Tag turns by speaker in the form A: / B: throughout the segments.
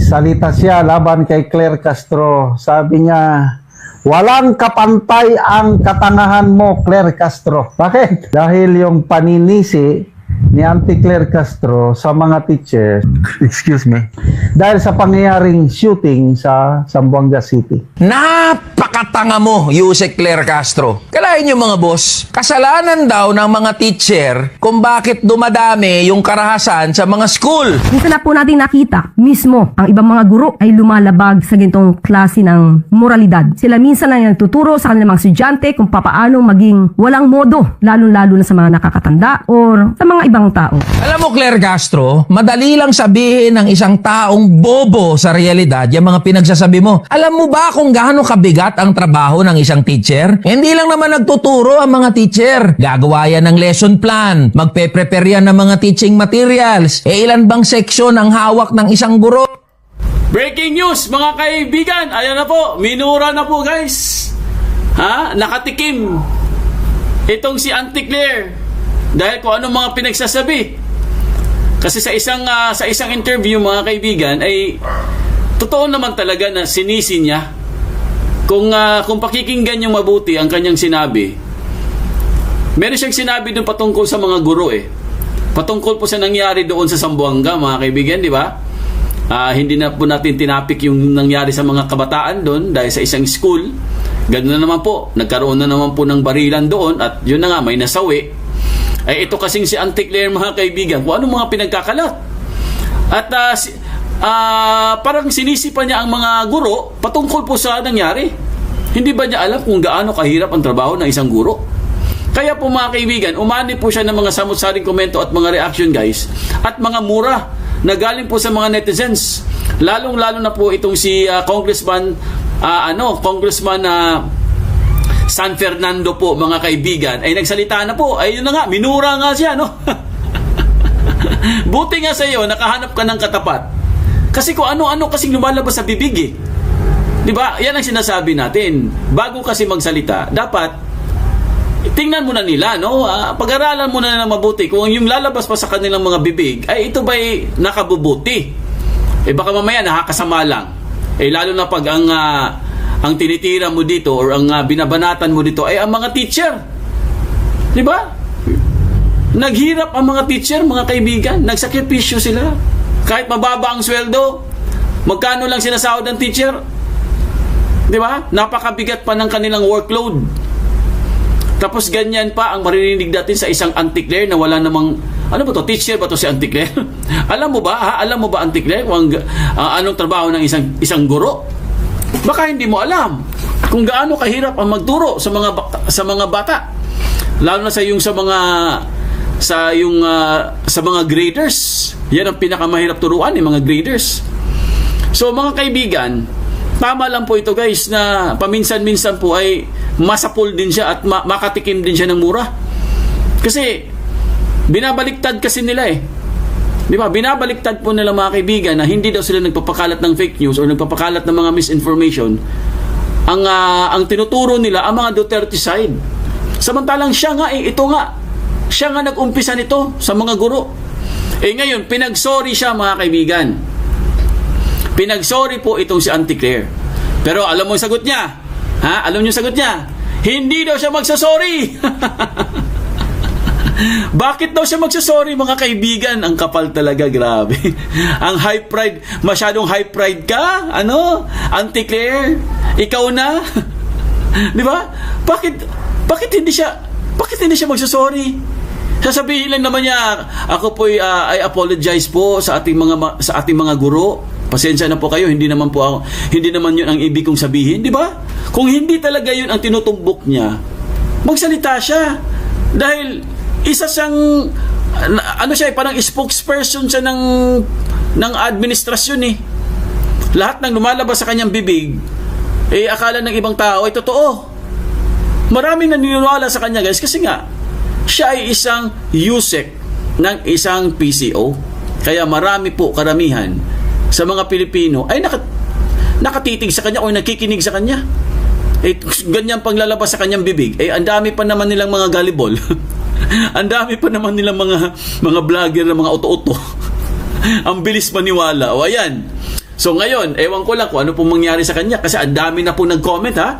A: Nagsalita siya laban kay Claire Castro. Sabi niya, walang kapantay ang katangahan mo, Claire Castro. Bakit? Dahil yung paninisi ni Auntie Claire Castro sa mga teachers, excuse me, dahil sa pangyayaring shooting sa Zamboanga City.
B: Napakatanga mo, Yusek Claire Castro. Kalahin nyo mga boss, kasalanan daw ng mga teacher kung bakit dumadami yung karahasan sa mga school.
C: Minsan na po natin nakita mismo ang ibang mga guro ay lumalabag sa ganitong klase ng moralidad. Sila minsan lang nagtuturo sa kanilang mga estudyante kung papaano maging walang modo, lalo-lalo na sa mga nakakatanda or sa mga ibang tao.
B: Alam mo, Claire Castro, madali lang sabihin ng isang taong bobo sa realidad yung mga pinagsasabi mo. Alam mo ba kung gaano kabigat ang trabaho ng isang teacher? Hindi lang naman nagtuturo ang mga teacher. Gagawa yan ng lesson plan. Magpe-prepare yan ng mga teaching materials. Ilan bang seksyon ang hawak ng isang guro?
D: Breaking news mga kaibigan. Ayan na po, minura na po guys. Nakatikim itong si Auntie Claire dahil kung anong mga pinagsasabi. Kasi sa isang interview mga kaibigan ay totoo naman talaga na sinisi niya. Kung pakikinggan niyo mabuti ang kanyang sinabi, meron siyang sinabi doon patungkol sa mga guro patungkol po sa nangyari doon sa Zamboanga mga kaibigan, di ba? Hindi na po natin tinapik yung nangyari sa mga kabataan doon dahil sa isang school. Ganoon na naman po, nagkaroon na naman po ng barilan doon at yun na nga, may nasawi. Ay ito kasing si Auntie Claire mga kaibigan, kung anong mga pinagkakalat. At parang sinisipa niya ang mga guro patungkol po sa nangyari. Hindi ba niya alam kung gaano kahirap ang trabaho ng isang guro? Kaya po mga kaibigan, umani po siya ng mga samut-saring komento at mga reaction guys, at mga mura na galing po sa mga netizens. Lalong-lalo na po itong si Congressman San Fernando po mga kaibigan ay nagsalita na po. Ay yun na nga, minura nga siya, no? Buti nga sa iyo, nakahanap ka ng katapat. Kasi kung ano-ano kasing lumalabas sa bibig di ba? Yan ang sinasabi natin. Bago kasi magsalita, dapat tingnan muna nila, no? Pag-aralan muna na mabuti kung yung lalabas pa sa kanilang mga bibig ay ito ba'y nakabubuti. Baka mamaya nakakasama lang. Lalo na pag ang tinitira mo dito or ang binabanatan mo dito ay ang mga teacher. Di ba? Naghirap ang mga teacher, mga kaibigan. Nagsakripisyo sila. Kahit mababa ang sweldo, magkano lang sinasahod ng teacher? Di ba? Napakabigat pa ng kanilang workload. Tapos ganyan pa ang maririnig natin sa isang Auntie Claire na wala namang, ano ba to? Teacher ba to si Auntie Claire? Alam mo ba, Auntie Claire, kung anong trabaho ng isang guro? Baka hindi mo alam kung gaano kahirap ang magturo sa mga bata. Lalo na sa mga graders. Yan ang pinakamahirap turuan, mga graders. So mga kaibigan, tama lang po ito guys na paminsan-minsan po ay masapul din siya at makatikim din siya ng mura. Kasi binabaliktad kasi nila di ba? Binabaliktad po nila mga kaibigan na hindi daw sila nagpapakalat ng fake news o nagpapakalat ng mga misinformation. Ang tinuturo nila ang mga Duterte side. Samantalang siya nga nag-umpisa nito sa mga guro. Ngayon, pinag-sorry siya mga kaibigan. Pinag-sorry po itong si Auntie Claire. Pero alam mo yung sagot niya? Alam niyo yung sagot niya? Hindi daw siya magsasorry. Bakit daw siya magsasorry mga kaibigan? Ang kapal talaga, grabe. Ang high pride, masyadong high pride ka? Auntie Claire? Ikaw na? Di ba? Bakit hindi siya magsasorry? Sasabihin lang naman niya, ako po I apologize po sa ating mga guro. Pasensya na po kayo, hindi naman yun ang ibig kong sabihin, di ba? Kung hindi talaga yun ang tinutumbok niya, magsalita siya. Dahil isa siyang parang spokesperson siya ng administrasyon Lahat ng lumalabas sa kanyang bibig akala ng ibang tao ay totoo. Maraming naniniwala sa kanya guys kasi nga siya ay isang Yusek ng isang PCO. Kaya karamihan sa mga Pilipino ay nakatitig sa kanya o nakikinig sa kanya. Ganyan panglalabas sa kanyang bibig. Ang dami pa naman nilang mga galibol. Ang dami pa naman nilang mga vlogger na mga auto-auto. Ang bilis maniwala. O ayan. So ngayon, ewan ko lang kung ano pong mangyari sa kanya kasi ang dami na po nag-comment ha.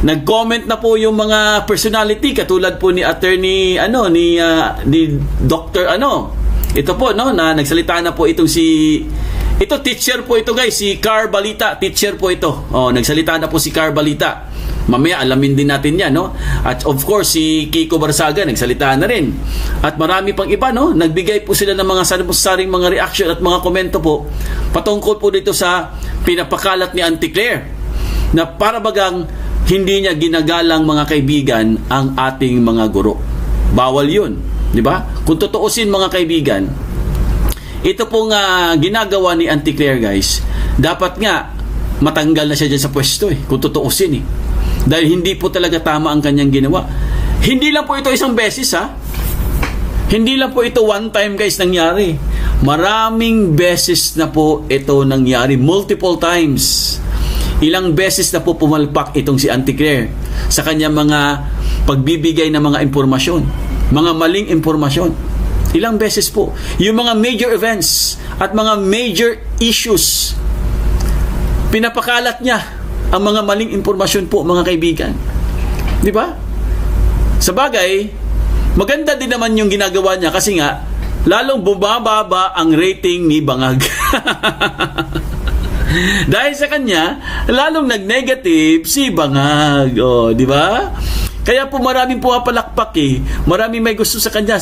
D: Nag-comment na po yung mga personality katulad po ni attorney ni Dr. Ito po na nagsalita na po itong ito teacher po ito guys, si Car Balita, teacher po ito. Nagsalita na po si Car Balita. Mamaya alamin din natin 'yan, no? At of course si Kiko Barsaga nagsalita na rin. At marami pang iba, no? Nagbigay po sila ng mga sari-saring mga reaction at mga komento po patungkol po dito sa pinapakalat ni Auntie Claire na para bagang hindi niya ginagalang mga kaibigan ang ating mga guro. Bawal 'yun, 'di ba? Kung tutuusin mga kaibigan, ito pong ginagawa ni Auntie Claire guys, dapat nga matanggal na siya dyan sa pwesto kung tutuusin Dahil hindi po talaga tama ang kanyang ginawa. Hindi lang po ito isang beses Hindi lang po ito one time guys nangyari. Maraming beses na po ito nangyari. Multiple times. Ilang beses na po pumalpak itong si Auntie Claire sa kanyang mga pagbibigay ng mga impormasyon. Mga maling impormasyon. Ilang beses po. Yung mga major events at mga major issues, pinapakalat niya ang mga maling impormasyon po mga kaibigan. Di ba? Sa bagay, maganda din naman yung ginagawa niya kasi nga, lalong bumababa ang rating ni Bangag. Dahil sa kanya, lalong nag-negative si Bangag. Di ba? Kaya po maraming pumapalakpak Maraming may gusto sa kanya.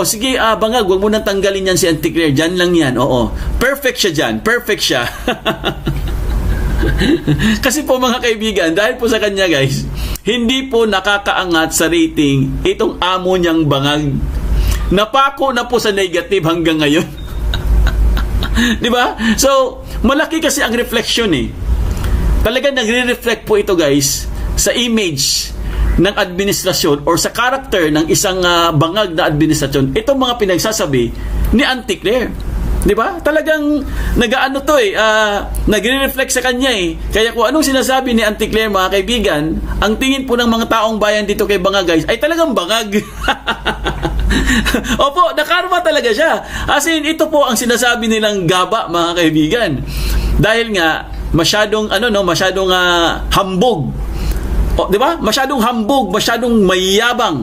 D: Sige, Bangag, huwag mo nang tanggalin yan si Auntie Claire. Diyan lang yan. Perfect siya dyan. Perfect siya. Kasi po mga kaibigan, dahil po sa kanya guys, hindi po nakakaangat sa rating itong amo niyang Bangag. Napako na po sa negative hanggang ngayon. Di ba? So, malaki kasi ang reflection Talaga nagre-reflect po ito guys sa image ng administrasyon or sa character ng isang bangag na administrasyon. Itong mga pinagsasabi ni Auntie Claire. Di ba? Talagang nag-aano to nagre-reflect sa kanya Kaya kung anong sinasabi ni Auntie Claire mga kaibigan, ang tingin po ng mga taong bayan dito kay Bangag guys ay talagang bangag. Opo, nakarma talaga siya. As in, ito po ang sinasabi nilang gaba mga kaibigan. Dahil nga masyadong masyadong hambog. Di ba? Masyadong hambog, masyadong mayabang.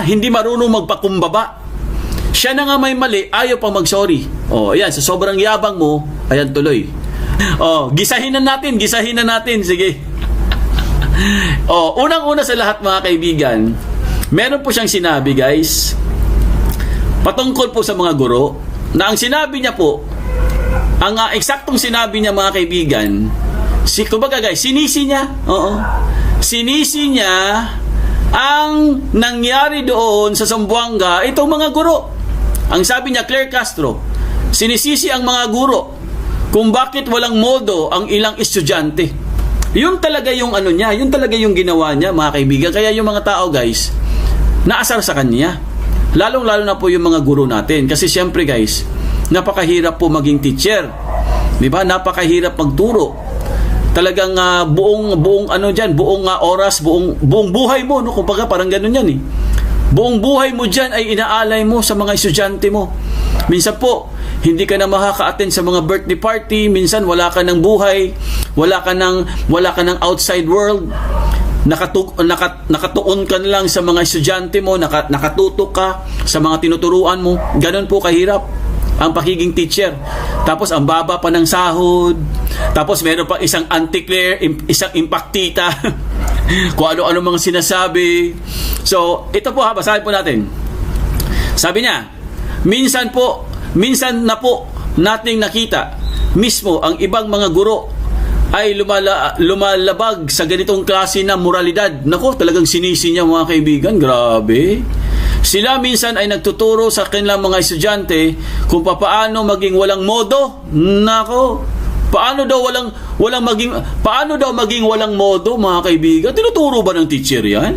D: Hindi marunong magpakumbaba. Siya na nga may mali, ayaw pa mag-sorry. Ayan, sa sobrang yabang mo, ayan tuloy. Gisahin na natin. Sige. Unang-una sa lahat mga kaibigan, meron po siyang sinabi guys, patungkol po sa mga guro, na ang sinabi niya po, ang eksaktong sinabi niya mga kaibigan, kumbaga guys, sinisi niya. Sinisi niya ang nangyari doon sa Zamboanga, itong mga guro. Ang sabi niya, Claire Castro, sinisisi ang mga guro kung bakit walang modo ang ilang estudyante. Yun talaga yung yun talaga yung ginawa niya mga kaibigan. Kaya yung mga tao guys, naasar sa kanya. Lalong-lalo na po yung mga guro natin. Kasi syempre guys, napakahirap po maging teacher. Di ba? Napakahirap magturo. Talagang buong oras, buong buhay mo, kumbaga parang ganun yan Buong buhay mo dyan ay inaalay mo sa mga estudyante mo. Minsan po, hindi ka na makaka-attend sa mga birthday party, minsan wala ka ng buhay, wala ka ng outside world. Nakatuon ka na lang sa mga estudyante mo, nakatutok ka sa mga tinuturuan mo. Ganon po kahirap ang pagiging teacher. Tapos ang baba pa ng sahod. Tapos meron pa isang Auntie Claire, isang impactita. Kung ano-ano mga sinasabi. So, ito po basahin po natin. Sabi niya, minsan na po nating nakita mismo ang ibang mga guro ay lumalabag sa ganitong klase na moralidad. Nako, talagang sinisi niya mga kaibigan. Grabe. Sila minsan ay nagtuturo sa kanilang mga estudyante kung paano maging walang modo. Nako, paano daw maging walang modo mga kaibigan? Tinuturo ba ng teacher yan?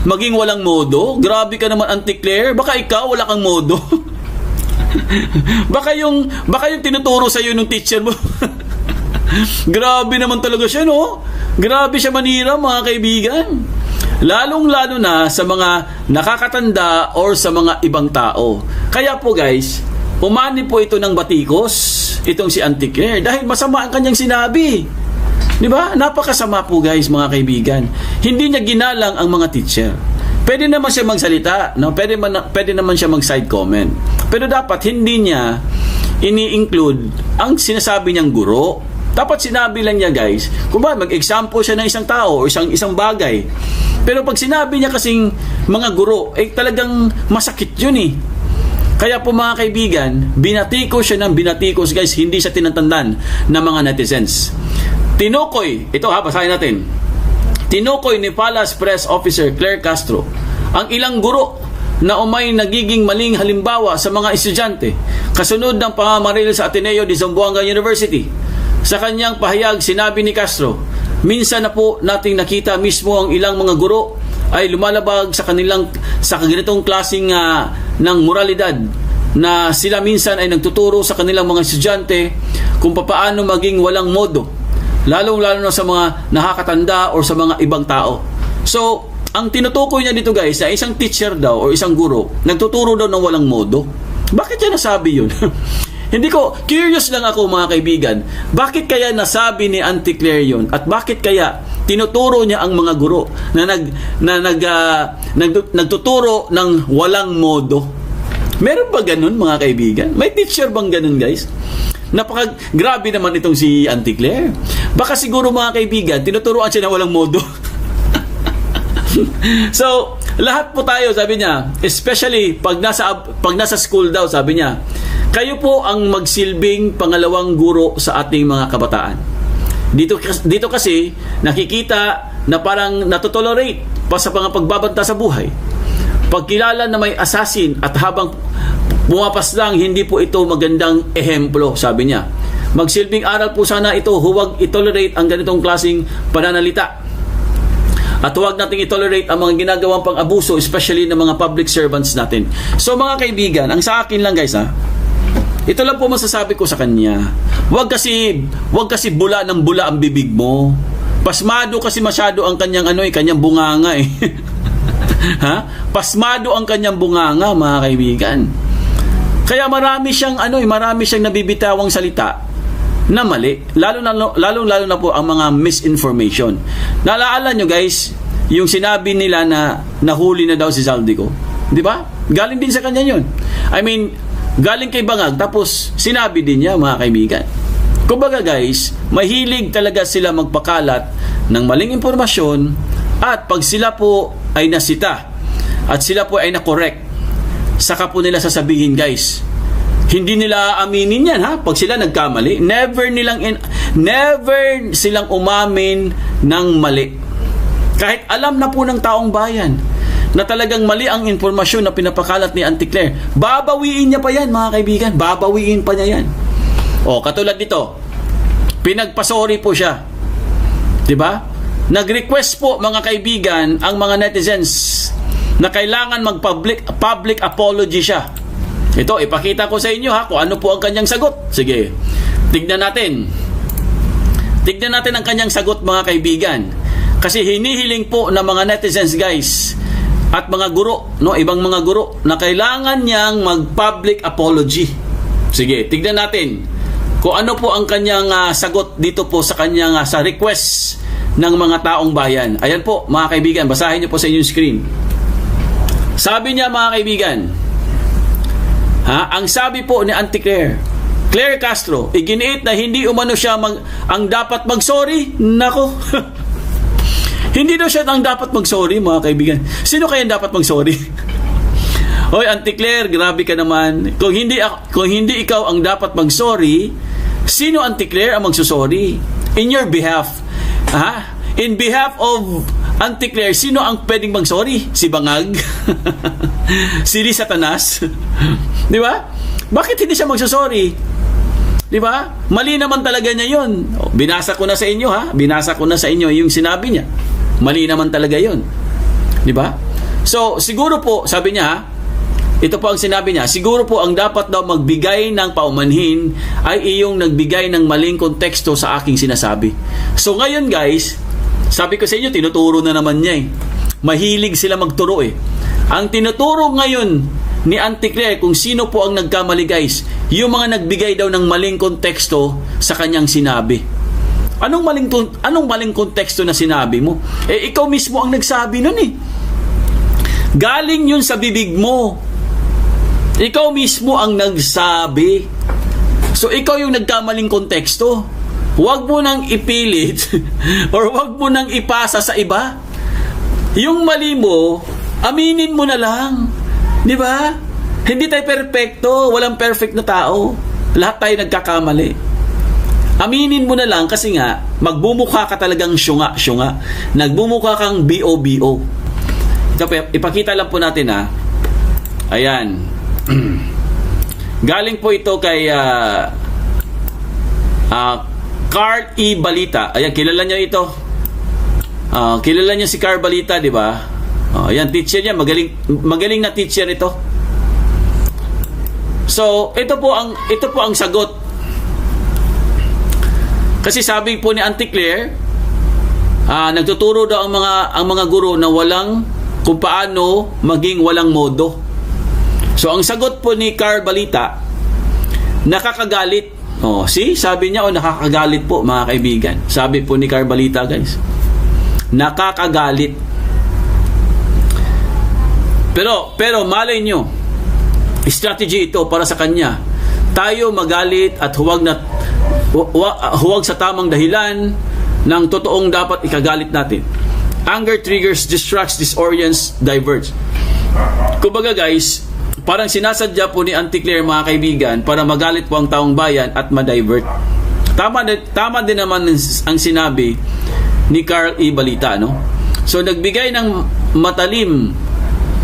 D: Maging walang modo? Grabe ka naman Auntie Claire. Baka ikaw wala kang modo. baka yung tinuturo sa iyo ng teacher mo. Grabe naman talaga siya, no? Grabe siya manira mga kaibigan. Lalong-lalo na sa mga nakakatanda or sa mga ibang tao. Kaya po guys, umani po ito ng batikos, itong si Auntie Claire, dahil masama ang kanyang sinabi. Di ba? Napakasama po guys, mga kaibigan. Hindi niya ginalang ang mga teacher. Pwede naman siya magsalita, no? Pwede naman siya mag-side comment. Pero dapat hindi niya ini-include ang sinasabi niyang guro. Dapat sinabi lang niya guys, kung ba mag-example siya ng isang tao o isang bagay. Pero pag sinabi niya kasing mga guro, talagang masakit yun eh. Kaya po mga kaibigan, binatikos siya ng binatikos guys, hindi siya tinatandan ng mga netizens. Tinukoy, ito ha, basahin natin. Tinukoy ni Palace Press Officer Claire Castro ang ilang guro na umay nagiging maling halimbawa sa mga estudyante kasunod ng pamamaril sa Ateneo de Zamboanga University. Sa kanyang pahayag, sinabi ni Castro, minsan na po nating nakita mismo ang ilang mga guro ay lumalabag sa ganitong klaseng ng moralidad na sila minsan ay nagtuturo sa kanilang mga estudyante kung paano maging walang modo, lalong-lalo na sa mga nakakatanda o sa mga ibang tao. So, ang tinutukoy niya dito guys, na isang teacher daw o isang guro, nagtuturo daw ng walang modo. Bakit niya nasabi yun? Hindi ko, curious lang ako mga kaibigan, bakit kaya nasabi ni Auntie Claire yun? At bakit kaya tinuturo niya ang mga guro na nagtuturo ng walang modo? Meron ba ganun mga kaibigan? May teacher bang ganun guys? Napaka-grabe naman itong si Auntie Claire. Baka siguro mga kaibigan, tinuturoan siya na walang modo. So, lahat po tayo, sabi niya, especially pag nasa school daw, sabi niya, kayo po ang magsilbing pangalawang guro sa ating mga kabataan. Dito kasi nakikita na parang natutolerate pa sa pagbabanta sa buhay. Pagkilala na may assassin at habang pumapas lang, hindi po ito magandang ehemplo, sabi niya. Magsilbing aral po sana ito, huwag itolerate ang ganitong klaseng pananalita. At huwag nating itolerate ang mga ginagawang pang-abuso, especially ng mga public servants natin. So mga kaibigan, ang sa akin lang guys ito lang po masasabi ko sa kanya. Huwag kasi bula ng bula ang bibig mo. Pasmado kasi masyado ang kanyang kanyang bunganga eh. Ha? Pasmado ang kanyang bunganga, mga kaibigan. Kaya marami siyang nabibitawang salita na mali, lalo na po ang mga misinformation. Naalala nyo guys, yung sinabi nila na nahuli na daw si Zaldico, di ba? Galing din sa kanya yun. I mean, galing kay Bangag, tapos sinabi din niya, mga kaibigan. Kumbaga guys, mahilig talaga sila magpakalat ng maling impormasyon, at pag sila po ay nasita at sila po ay nakorek, saka po nila sasabihin guys. Hindi nila aminin yan ha. Pag sila nagkamali, never silang umamin ng mali. Kahit alam na po ng taong bayan na talagang mali ang informasyon na pinapakalat ni Auntie Claire, babawiin niya pa yan mga kaibigan. Babawiin pa niya yan. Katulad dito, pinagpasori po siya. Diba? Nag-request po mga kaibigan ang mga netizens na kailangan mag-public apology siya. Ito, ipakita ko sa inyo ha kung ano po ang kanyang sagot. Sige, tignan natin. Tignan natin ang kanyang sagot mga kaibigan. Kasi hinihiling po ng mga netizens guys at mga guro, ibang mga guro na kailangan niyang mag-public apology. Sige, tignan natin kung ano po ang kanyang sagot dito po sa kanyang sa request ng mga taong bayan. Ayan po mga kaibigan, basahin niyo po sa inyong screen. Sabi niya mga kaibigan, ang sabi po ni Auntie Claire Castro, iginiit na hindi umano siya ang dapat mag-sorry. Nako. Hindi daw siya ang dapat mag-sorry, mga kaibigan. Sino kaya dapat mag-sorry? Hoy, Auntie Claire, grabe ka naman. Kung hindi ikaw ang dapat mag-sorry, sino, Auntie Claire, ang magsusorry? In your behalf. In behalf of Auntie Claire, sino ang pwedeng mag-sorry? Si Bangag? Si Satanas? Di ba? Bakit hindi siya magsusorry? Di ba? Mali naman talaga niya yun. Binasa ko na sa inyo Binasa ko na sa inyo yung sinabi niya. Mali naman talaga yun. Di ba? So, siguro po, sabi niya ito po ang sinabi niya, siguro po ang dapat daw magbigay ng paumanhin ay iyong nagbigay ng maling konteksto sa aking sinasabi. So ngayon guys, sabi ko sa inyo, tinuturo na naman niya Mahilig sila magturo Ang tinuturo ngayon ni Auntie Claire kung sino po ang nagkamali, guys. Yung mga nagbigay daw ng maling konteksto sa kanyang sinabi. Anong maling konteksto na sinabi mo? Ikaw mismo ang nagsabi nun eh. Galing yun sa bibig mo. Ikaw mismo ang nagsabi. So ikaw yung nagkamaling konteksto. Huwag mo nang ipilit or huwag mo nang ipasa sa iba. Yung mali mo, aminin mo na lang. Di ba? Hindi tayo perfecto. Walang perfect na tao. Lahat tayo nagkakamali. Aminin mo na lang kasi nga, magbumukha ka talagang syunga-syunga. Nagbumukha kang B.O.B.O. Ipakita lang po natin ha. Ayan. Galing po ito kay Carl E. Balita. Ayan, kilala niyo ito. Kilala niyo si Carl Balita, di ba? Ayan, teacher niya. Magaling na teacher ito. So, ito po ang sagot. Kasi sabi po ni Auntie Claire, nagtuturo daw ang mga guro na kung paano maging walang modo. So, ang sagot po ni Carl Balita, nakakagalit. Sabi niya, nakakagalit po, mga kaibigan. Sabi po ni Carl Balita, guys. Nakakagalit. Pero malay nyo, strategy ito para sa kanya. Tayo magalit at huwag sa tamang dahilan ng totoong dapat ikagalit natin. Anger triggers, distracts, disorients, diverts. Kumbaga guys, parang sinasadya po ni Auntie Claire, mga kaibigan, para magalit po ang taong bayan at ma-divert. Tama din naman ang sinabi ni Carl E. Balita, no? So nagbigay ng matalim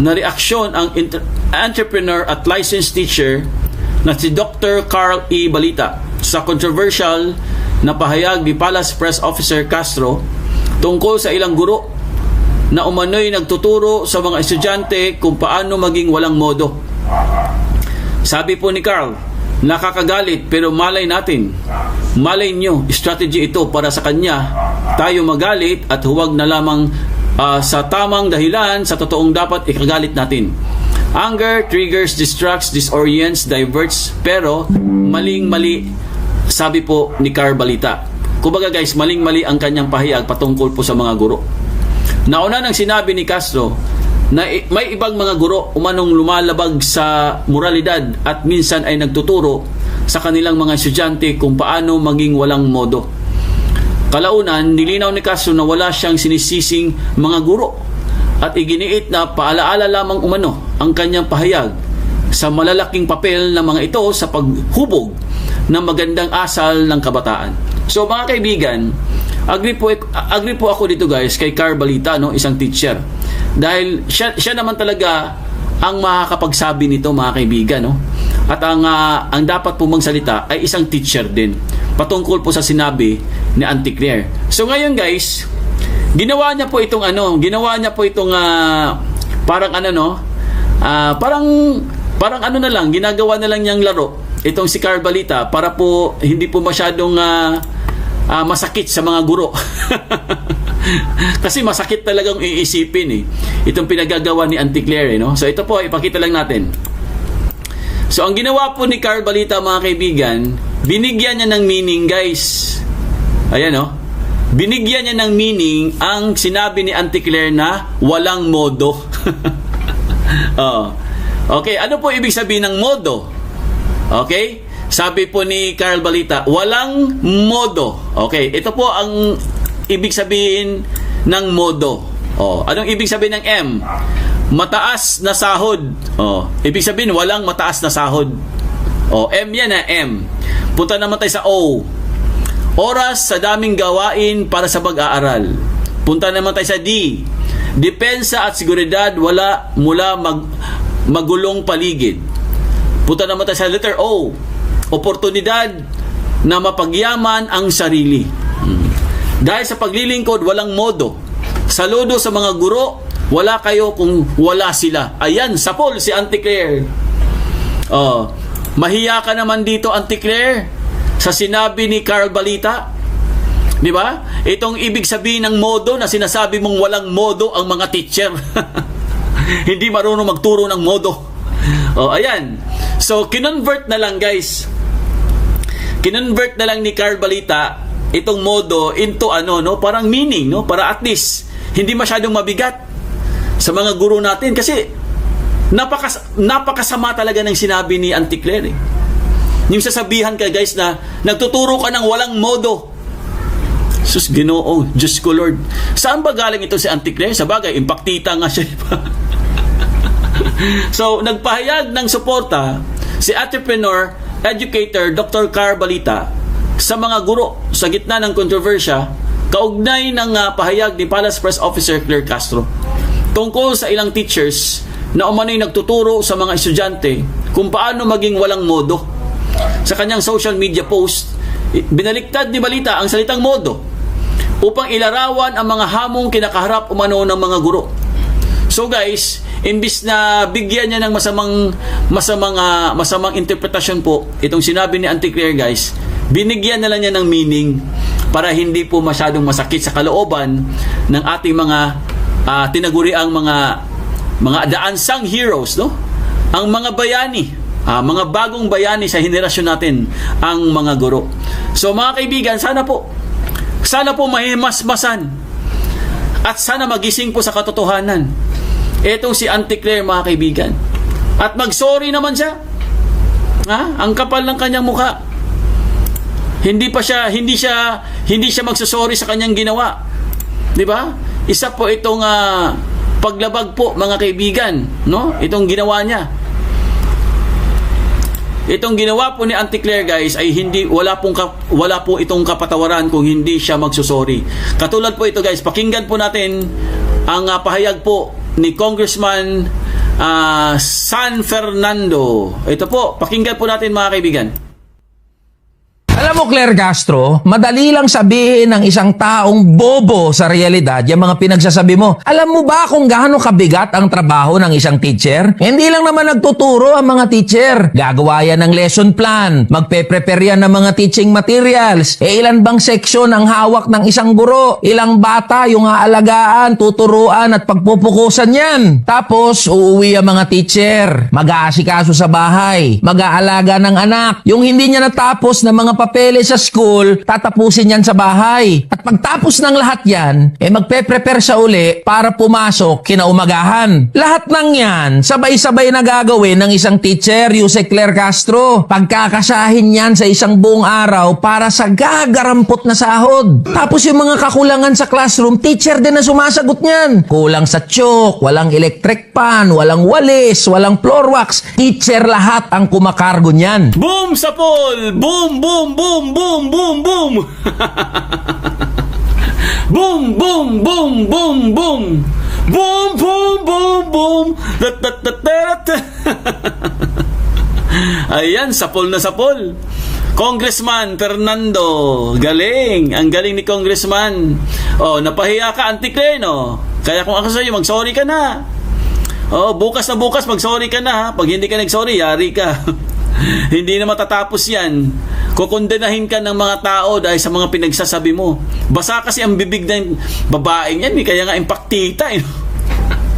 D: na reaksyon ang entrepreneur at licensed teacher na si Dr. Carl E. Balita sa controversial na pahayag ni Palace Press Officer Castro tungkol sa ilang guro na umano'y nagtuturo sa mga estudyante kung paano maging walang modo. Sabi po ni Carl, nakakagalit pero malay nyo, strategy ito para sa kanya. Tayo magalit at huwag na lamang sa tamang dahilan sa totoong dapat ikagalit natin. Anger triggers, distracts, disorients, diverts, pero maling-mali, sabi po ni Carl Balita. Kumbaga guys, maling-mali ang kanyang pahayag patungkol po sa mga guro. Nauna nang sinabi ni Castro na may ibang mga guro umanong lumalabag sa moralidad at minsan ay nagtuturo sa kanilang mga estudyante kung paano maging walang modo. Kalaunan, nilinaw ni Castro na wala siyang sinisising mga guro at iginiit na paalaala lamang umano ang kanyang pahayag sa malalaking papel ng mga ito sa paghubog ng magandang asal ng kabataan. So mga kaibigan, agree po ako dito guys kay Carl Balita, no, isang teacher. Dahil siya naman talaga ang makakapagsabi nito, mga kaibigan, no? At ang dapat po magsalita ay isang teacher din patungkol po sa sinabi ni Auntie Claire. So ngayon guys, ginawa niya po itong parang ano na lang, ginagawa na lang niyang laro itong si Carl Balita para po hindi po masyadong masakit sa mga guro. Kasi masakit talagang iisipin itong pinagagawa ni Auntie Claire, no? So ito po, ipakita lang natin. So ang ginawa po ni Carl Balita, mga kaibigan, binigyan niya ng meaning, guys. Ayan, no? Binigyan niya ng meaning ang sinabi ni Auntie Claire na walang modo. Okay, ano po ibig sabihin ng modo? Okay? Sabi po ni Carl Balita, walang modo. Okay, ito po ang ibig sabihin ng modo. Anong ibig sabihin ng M? Mataas na sahod. Ibig sabihin walang mataas na sahod. M yan na M. Punta naman tayo sa O. Oras sa daming gawain para sa pag-aaral. Punta naman tayo sa D. Depensa at seguridad wala mula magulong paligid. Punta naman tayo sa letter O. Oportunidad na mapagyaman ang sarili. Dahil sa paglilingkod, walang modo. Saludo sa mga guro, wala kayo kung wala sila. Ayan, sapol si Auntie Claire. Mahiya ka naman dito, Auntie Claire, sa sinabi ni Carl Balita. Di ba? Itong ibig sabihin ng modo na sinasabi mong walang modo ang mga teacher. Hindi marunong magturo ng modo. Oh, ayan. So, kinonvert na lang, guys. Kinonvert na lang ni Carl Balita itong modo into parang meaning, no? Para at least hindi masyadong mabigat sa mga guro natin kasi napakasama talaga ng sinabi ni Auntie Claire. Yung sasabihan ka, guys, na nagtuturo ka ng walang modo. Sus, Ginoo, Diyos ko Lord. Saan ba galing ito si Auntie Claire? Sa bagay, impaktita nga siya. So, nagpahayag ng suporta si entrepreneur, educator, Dr. Carl Balita sa mga guro sa gitna ng kontrobersya kaugnay ng pahayag ni Palace Press Officer Claire Castro tungkol sa ilang teachers na umano'y nagtuturo sa mga estudyante kung paano maging walang modo. Sa kanyang social media post, binaliktad ni Balita ang salitang modo upang ilarawan ang mga hamong kinakaharap umano ng mga guro. So guys, imbis na bigyan niya ng masamang interpretasyon po itong sinabi ni Auntie Claire, guys, binigyan na lang niya ng meaning para hindi po masyadong masakit sa kalooban ng ating mga tinaguriang mga daansang heroes, no? Ang mga bayani, mga bagong bayani sa henerasyon natin, ang mga guro. So mga kaibigan, sana po mahimasmasan at sana magising po sa katotohanan etong si Auntie Claire, mga kaibigan. At mag-sorry naman siya. Ang kapal ng kanyang mukha. Hindi siya magsusorry sa kanyang ginawa. 'Di ba? Isa po itong paglabag po, mga kaibigan, no? Itong ginawa niya. Itong ginawa po ni Auntie Claire, guys, ay wala po itong kapatawaran kung hindi siya magsusorry. Katulad po ito, guys, pakinggan po natin ang pahayag po ni Congressman San Fernando. Ito po, pakinggan po natin, mga kaibigan.
B: Alam mo, Claire Castro, madali lang sabihin ng isang taong bobo sa realidad yung mga pinagsasabi mo. Alam mo ba kung gaano kabigat ang trabaho ng isang teacher? Hindi lang naman nagtuturo ang mga teacher. Gagawa yan ng lesson plan. Magpe-prepare yan ng mga teaching materials. Ilan bang seksyon ang hawak ng isang guro? Ilang bata yung aalagaan, tuturuan at pagpupukusan yan? Tapos, uuwi ang mga teacher. Mag-aasikaso sa bahay. Mag-aalaga ng anak. Yung hindi niya natapos na mga papeles sa school, tatapusin yan sa bahay. At pagtapos ng lahat yan, magpe-prepare siya uli para pumasok kinaumagahan. Lahat ng yan, sabay-sabay na gagawin ng isang teacher, Yuse Claire Castro. Pagkakasahin yan sa isang buong araw para sa gagarampot na sahod. Tapos yung mga kakulangan sa classroom, teacher din na sumasagot niyan. Kulang sa tiyok, walang electric pan, walang walis, walang floor wax. Teacher lahat ang kumakargo niyan.
D: Boom sa poll! Boom, boom, boom, boom, boom, boom! Boom, boom, boom, boom, boom! Boom, boom, boom, boom! Ayan, sapol na sapol. Congressman Fernando, galing. Ang galing ni Congressman. Napahiya ka, Auntie Claire, no? Kaya kung ako sa'yo, mag-sorry ka na. Bukas na bukas, mag-sorry ka na, ha? Pag hindi ka nag-sorry, yari ka. Hindi na matatapos yan. Kukondenahin ka ng mga tao dahil sa mga pinagsasabi mo. Basa kasi ang bibig ng babaeng yan, kaya nga impaktita.